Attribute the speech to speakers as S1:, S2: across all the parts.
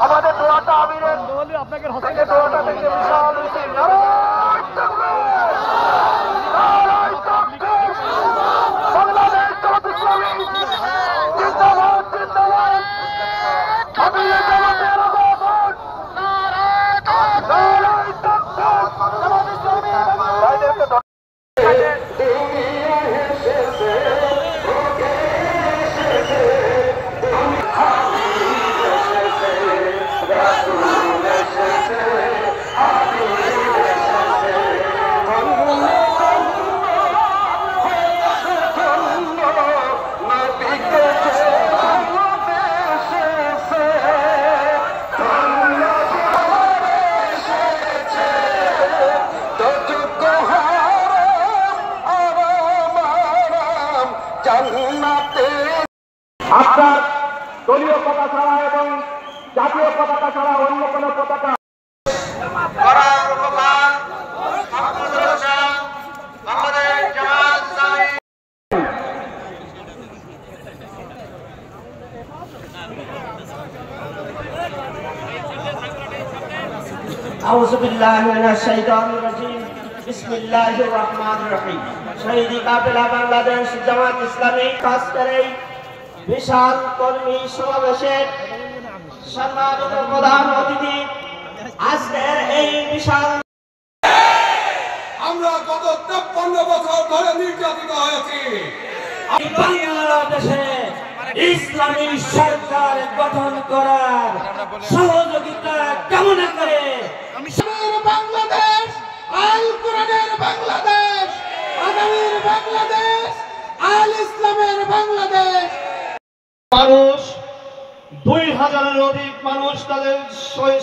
S1: আমাদের দোয়াটা আমিরের থেকে দোয়াটা থেকে বিশাল হয়েছে। বাংলাদেশ জামাত ইসলামী জিন্দাবাদ জিন্দাবাদ। আমিরের জামাতের আগমন। নারায়ে তাকবীর। জামাত ইসলামী আপনার দলীয় পতাকা ছাড়া এবং জাতীয় পতাকা ছাড়া অন্য কোন পতাকা
S2: আউযু বিল্লাহি মিনাশ শাইতানির রাজিম। বিসমিল্লাহির রহমানির রহিম। শহীদ কাফেলা বাংলাদেশ জামাত ইসলামী আজকের এই বিশাল কর্মী সমাবেশের সম্মানিত প্রধান অতিথি, আজকের এই বিশাল
S3: আমরা গত 53 বছর ধরে নির্যাতিত হয়েছি।
S2: বাংলাদেশে ইসলামী সরকার গঠন করার সহযোগিতা কামনা করে
S3: বাংলাদেশ, আল কোরআনের বাংলাদেশ, আগামীর বাংলাদেশ, আল ইসলামের বাংলাদেশ।
S1: মানুষ 2000-এর অধিক মানুষ তাদের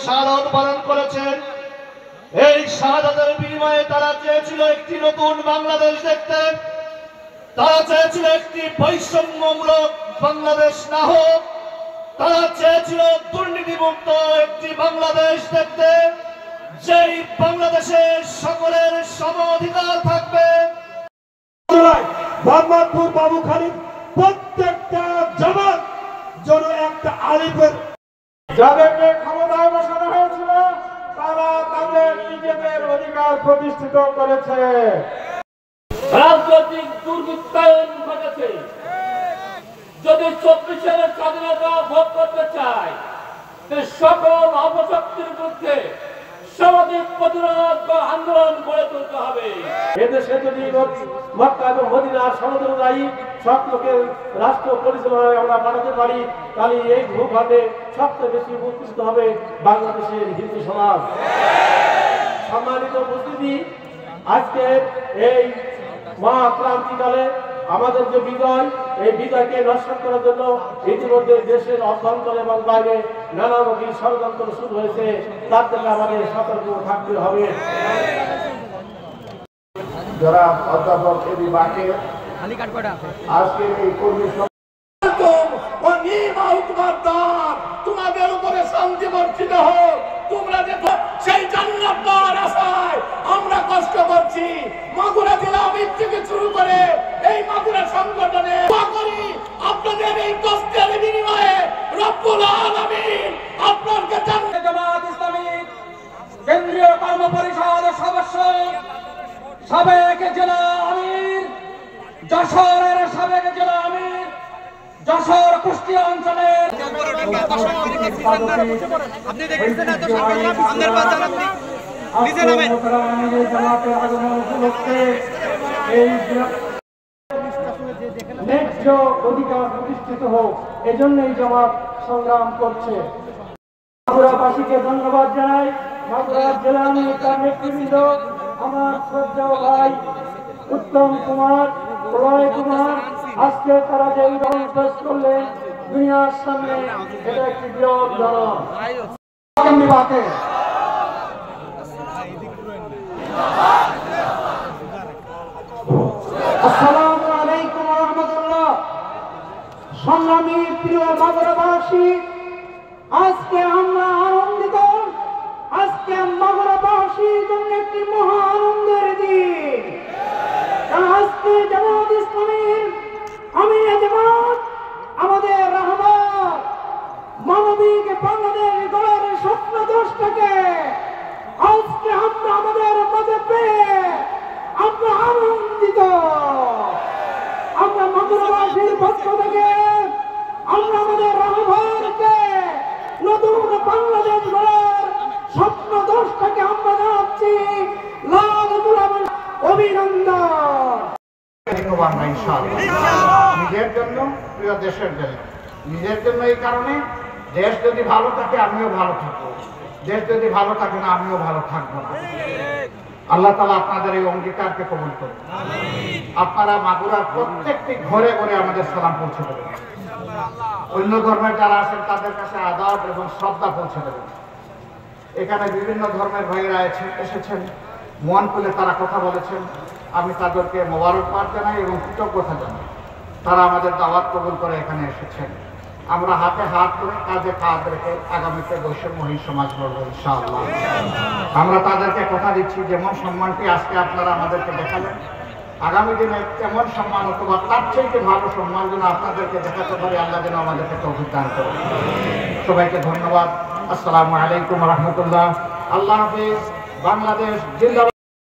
S1: শাহাদাত পালন করেছেন। এই শাহাদাতের বিনিময়ে তারা চেয়েছিল একটি নতুন বাংলাদেশ দেখতে। তারা চেয়েছিল একটি বৈষম্যমূলক বাংলাদেশ না হোক। তারা চেয়েছিল দুর্নীতিমুক্ত একটি বাংলাদেশ দেখতে, যেই বাংলাদেশে সকলের সম অধিকার থাকবে। মোহাম্মদপুর বাবুখালী প্রত্যেকটা জামাত যেন একটা আলিফের, যাদেরকে ক্ষমতায় বসানো হয়েছিল তারা তাদের নিজেদের অধিকার প্রতিষ্ঠিত করেছে।
S4: রাজনৈতিক দুর্বৃত্তায়ন ঘটেছে। যদি 24-এর স্বাধীনতা ভোগ করতে চায়, সকল অপশক্তির বিরুদ্ধে সামাজিক প্রতিরোধ বা আন্দোলন গড়ে তুলতে হবে।
S1: এদেশে যদি মক্কা এবং মদিনার সমুদ্রদায়ী সব লোকের রাষ্ট্র পরিচালনায় আমরা পাঠাতে পারি, তাহলে এই ভূখণ্ডে সবচেয়ে বেশি উপকৃত হবে বাংলাদেশের হিন্দু সমাজ। সম্মানিত উপস্থিতি, আজকে এই মহাক্রান্তিকালে আমাদের যে বিজয়, এই বিজয়কে নষ্ট করার জন্য ইতিমধ্যে দেশের অভ্যন্তর এবং বাইরে নানামুখী ষড়যন্ত্র শুরু হয়েছে। তার থেকে আমাদের সতর্ক থাকতে হবে। যারা অধ্যাপক এবি বাকের আজকের এই কর্মী তোমাদের উপরে শান্তি বর্ষিত হোক। তোমরা দেখো সেই জান্নাত পাওয়ার আশায় আমরা কষ্ট করছি। মাগুরা জেলা আমির থেকে শুরু করে এই মাগুরা সংগঠনে করি আপনাদের এই কষ্টের বিনিময়ে রব্বুল আলামিন আপনাকে
S4: জামাত ইসলামী কেন্দ্রীয় কর্ম পরিষদের সদস্য, সাবেক জেলা আমির, যশোরের সাবেক জেলা আমির, যশোর কুষ্টিয়া অঞ্চলের আপনি দেখেছেন এত সামনের বাজার আপনি নিজে নামেন জামাতের আগমন উপলক্ষে এই ন্যায্য অধিকার প্রতিষ্ঠিত হোক, এজন্য এই জামাত সংগ্রাম করছে। মাগুরাবাসীকে ধন্যবাদ জানাই। মাগুরা জেলা আমির তার নেতৃবৃন্দ, আমার শ্রদ্ধেয় ভাই উত্তম কুমার, প্রলয় কুমার, আজকে তারা যে উদাহরণ পেশ করলেন দুনিয়ার সামনে, এটা একটি বৃহৎ উদাহরণ। আসসালামু আলাইকুম ওয়া রাহমাতুল্লাহ। সংগ্রামী প্রিয় মাগুরাবাসী, আজকে আমরা আনন্দিত। আজকে মাগুরাবাসীর জন্য একটি মহা আনন্দের দিন। দেশটাকে আজকে আমরা আমাদের মাঝে পেয়ে আমরা আনন্দিত। আমরা মাগুরাবাসীর পক্ষ থেকে আমরা আমাদের রাহবারকে নতুন বাংলাদেশ গড়ার স্বপ্ন দশটাকে আমরা জানাচ্ছি লাল গোলাপের অভিনন্দন।
S5: নিজের জন্য, প্রিয় দেশের জন্য, নিজের জন্য এই কারণে দেশ যদি ভালো থাকে আমিও ভালো থাকবো, দেশ যদি ভালো থাকে না আমিও ভালো থাকবো না। আল্লাহ তাআলা আপনাদের এই অঙ্গীকারকে কবুল করুন। আপনারা মাগুরার প্রত্যেকটি ঘরে ঘরে আমাদের সালাম পৌঁছে দেবেন। অন্য ধর্মের যারা আছেন তাদের কাছে আদব এবং শ্রদ্ধা পৌঁছে দেবেন। এখানে বিভিন্ন ধর্মের ভাইয়েরা এসেছেন, মন খুলে তারা কথা বলেছেন। আমি তাদেরকে মোবারকবাদ জানাই এবং কৃতজ্ঞতা জানাই। তারা আমাদের দাওয়াত কবুল করে এখানে এসেছেন। আমরা হাতে হাত ধরে কাঁধে কাঁধ রেখে আগামীতে বৈষম্যহীন সমাজ গড়ব ইনশাআল্লাহ। আমরা তাদেরকে কথা দিচ্ছি, যেমন সম্মানটি আজকে আপনারা আমাদেরকে দেখালেন, আগামী দিনে তেমন সম্মান অথবা তার চাইতে ভালো সম্মান যেন আপনাদেরকে দেখাতে পারি, আল্লাহ যেন আমাদেরকে তৌফিক দান করেন। সবাইকে ধন্যবাদ। আসসালামু আলাইকুম রহমতুল্লাহ। আল্লাহ হাফিজ। বাংলাদেশ জিন্দাবাদ।